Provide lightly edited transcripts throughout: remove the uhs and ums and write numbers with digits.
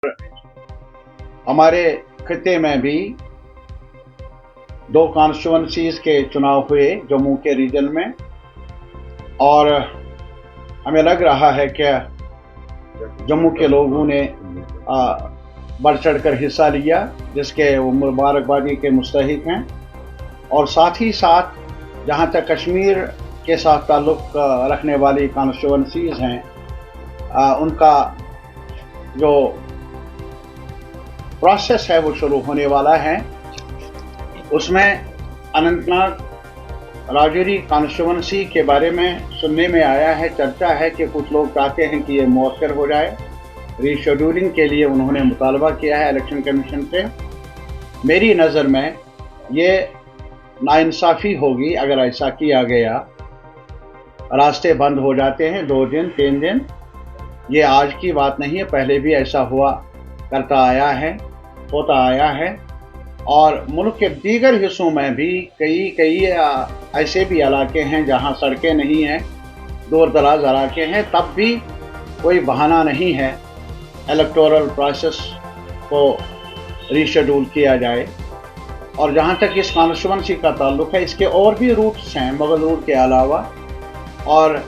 हमारे खत्े में भी दो कॉन्स्टिट्यूंसीज के चुनाव हुए जम्मू के रीजन में, और हमें लग रहा है कि जम्मू के लोगों ने बढ़ चढ़ कर हिस्सा लिया, जिसके वो मुबारकबादी के मुस्तहिक हैं। और साथ ही साथ जहाँ तक कश्मीर के साथ ताल्लुक़ रखने वाली कॉन्स्टिट्यूंसीज हैं, उनका जो प्रोसेस है वो शुरू होने वाला है। उसमें अनंतनाग राजौरी कॉन्स्टिट्यूंसी के बारे में सुनने में आया है, चर्चा है कि कुछ लोग चाहते हैं कि ये मौखर हो जाए। रीशेड्यूलिंग के लिए उन्होंने मुतालबा किया है इलेक्शन कमीशन से। मेरी नज़र में ये नाइंसाफ़ी होगी अगर ऐसा किया गया। रास्ते बंद हो जाते हैं 2 दिन 3 दिन, ये आज की बात नहीं है, पहले भी ऐसा हुआ करता आया है, होता आया है। और मुल्क के दीगर हिस्सों में भी कई ऐसे भी इलाके हैं जहां सड़कें नहीं हैं, दूर दराज इलाके हैं, तब भी कोई बहाना नहीं है इलेक्टोरल प्रोसेस को रीशेड्यूल किया जाए। और जहां तक इस कॉन्स्टिट्यूंसी का ताल्लुक़ है, इसके और भी रूट्स हैं मुग़ल रूट के अलावा, और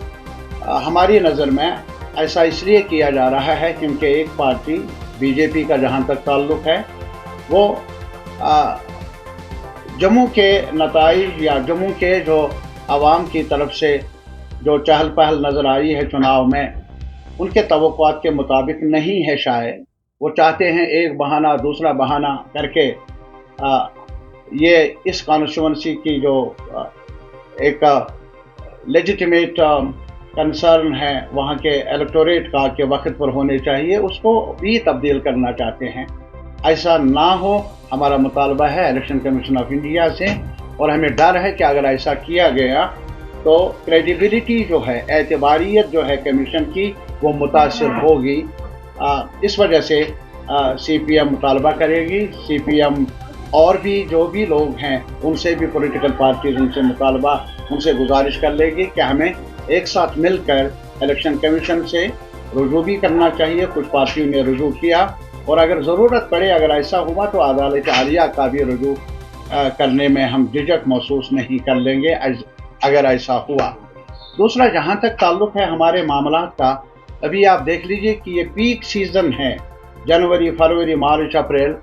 हमारी नज़र में ऐसा इसलिए किया जा रहा है क्योंकि एक पार्टी बीजेपी का जहां तक ताल्लुक़ है, वो जम्मू के नताइज या जम्मू के जो आवाम की तरफ से जो चहल पहल नज़र आई है चुनाव में, उनके तवक्कुआत के मुताबिक नहीं है। शायद वो चाहते हैं एक बहाना दूसरा बहाना करके ये इस कॉन्स्टिट्यूंसी की जो एक लेजिटिमेट कंसर्न है वहाँ के इलेक्टोरेट का कि वक्त पर होने चाहिए, उसको भी तब्दील करना चाहते हैं। ऐसा ना हो, हमारा मुतालबा है इलेक्शन कमीशन ऑफ इंडिया से, और हमें डर है कि अगर ऐसा किया गया तो क्रेडिबिलिटी जो है, एतबारियत जो है कमीशन की, वो मुतासर होगी। इस वजह से CPM मुतालबा करेगी। CPM और भी जो भी लोग हैं, उनसे भी पॉलिटिकल पार्टीज उनसे मुतालबा, उनसे गुजारिश कर लेगी कि हमें एक साथ मिलकर इलेक्शन कमीशन से रुजू भी करना चाहिए। कुछ पार्टियों ने रुजू किया, और अगर ज़रूरत पड़े, अगर ऐसा हुआ तो अदालत आलिया का भी रुजू करने में हम झिझक महसूस नहीं कर लेंगे अगर ऐसा हुआ। दूसरा, जहाँ तक ताल्लुक़ है हमारे मामलात का, अभी आप देख लीजिए कि ये पीक सीज़न है, जनवरी फरवरी मार्च अप्रैल,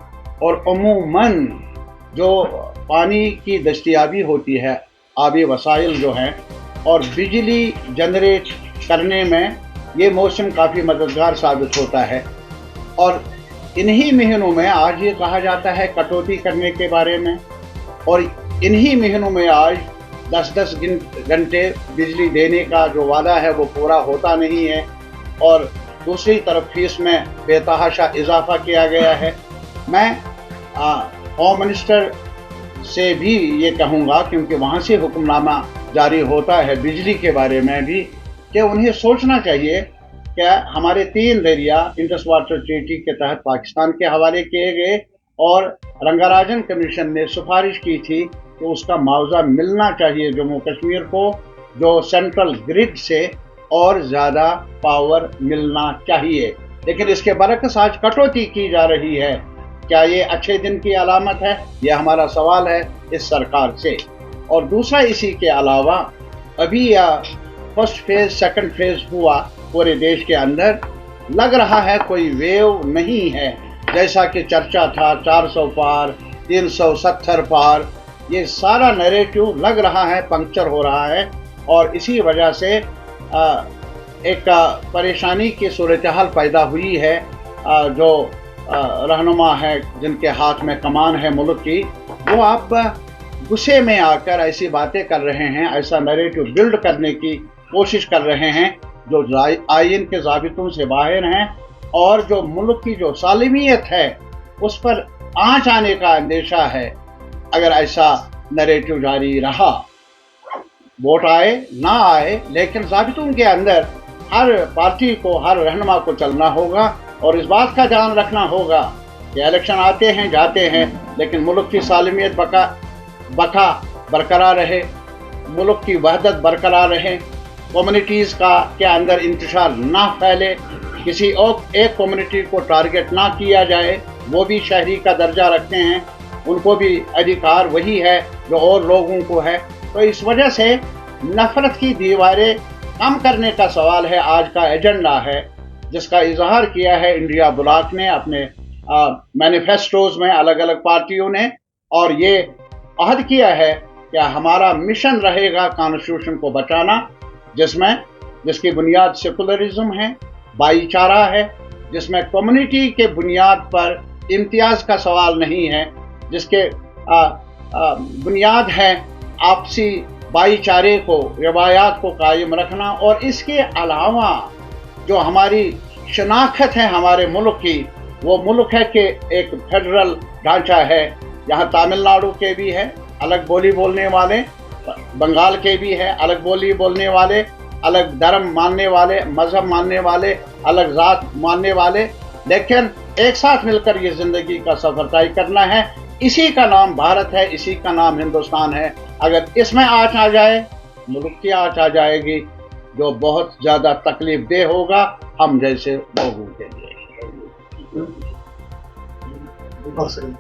और अमूमन जो पानी की दस्तयाबी होती है, आबी वसाइल जो हैं, और बिजली जनरेट करने में ये मौसम काफ़ी मददगार साबित होता है। और इन्हीं महीनों में आज ये कहा जाता है कटौती करने के बारे में, और इन्हीं महीनों में आज 10-10 घंटे बिजली देने का जो वादा है वो पूरा होता नहीं है, और दूसरी तरफ फीस में बेतहाशा इजाफा किया गया है। मैं होम मिनिस्टर से भी ये कहूँगा, क्योंकि वहाँ से हुक्मनामा जारी होता है बिजली के बारे में भी, कि उन्हें सोचना चाहिए कि हमारे 3 दरिया इंडस वाटर ट्रीटी के तहत पाकिस्तान के हवाले किए गए, और रंगाराजन कमीशन ने सिफारिश की थी कि उसका मुआवजा मिलना चाहिए जम्मू कश्मीर को, जो सेंट्रल ग्रिड से और ज़्यादा पावर मिलना चाहिए। लेकिन इसके बरक्स आज कटौती की जा रही है। क्या ये अच्छे दिन की अलामत है? यह हमारा सवाल है इस सरकार से। और दूसरा, इसी के अलावा अभी फर्स्ट फेज़ सेकंड फेज़ हुआ पूरे देश के अंदर, लग रहा है कोई वेव नहीं है, जैसा कि चर्चा था 400 पार 370 पार, ये सारा नैरेटिव लग रहा है पंक्चर हो रहा है। और इसी वजह से एक परेशानी की सूरत हाल पैदा हुई है। जो रहनुमा है, जिनके हाथ में कमान है मुल्क की, वो आप गुस्से में आकर ऐसी बातें कर रहे हैं, ऐसा नैरेटिव बिल्ड करने की कोशिश कर रहे हैं जो आईन के ज़ाबितों से बाहर हैं, और जो मुल्क की जो सालिमियत है उस पर आँच आने का अंदेशा है अगर ऐसा नैरेटिव जारी रहा। वोट आए ना आए, लेकिन ज़ाबितों के अंदर हर पार्टी को, हर रहनुमा को चलना होगा, और इस बात का ध्यान रखना होगा कि इलेक्शन आते हैं जाते हैं, लेकिन मुल्क की सालिमियत बका बरकरार रहे, मुल्क की वहदत बरकरार रहे, कम्युनिटीज़ का के अंदर इंतशार ना फैले, किसी और एक कम्युनिटी को टारगेट ना किया जाए, वो भी शहरी का दर्जा रखते हैं, उनको भी अधिकार वही है जो और लोगों को है। तो इस वजह से नफ़रत की दीवारें कम करने का सवाल है, आज का एजेंडा है, जिसका इजहार किया है इंडिया ब्लॉक ने अपने मैनिफेस्टोज में, अलग अलग पार्टियों ने, और ये अहद किया है कि हमारा मिशन रहेगा कॉन्स्टिट्यूशन को बचाना, जिसकी बुनियाद सेकुलरिज्म है, भाईचारा है, जिसमें कम्युनिटी के बुनियाद पर इम्तियाज का सवाल नहीं है, जिसके बुनियाद है आपसी भाईचारे को, रवायात को कायम रखना। और इसके अलावा जो हमारी शनाख्त है हमारे मुल्क की, वो मुल्क है कि एक फेडरल ढांचा है। यहाँ तमिलनाडु के भी है अलग बोली बोलने वाले, बंगाल के भी है अलग बोली बोलने वाले, अलग धर्म मानने वाले, मजहब मानने वाले, अलग जात मानने वाले, लेकिन एक साथ मिलकर ये ज़िंदगी का सफ़र तय करना है। इसी का नाम भारत है, इसी का नाम हिंदुस्तान है। अगर इसमें आँच आ जाए, मुल्क की आँच आ जाएगी, जो बहुत ज़्यादा तकलीफ दे होगा हम जैसे लोगों के लिए। सर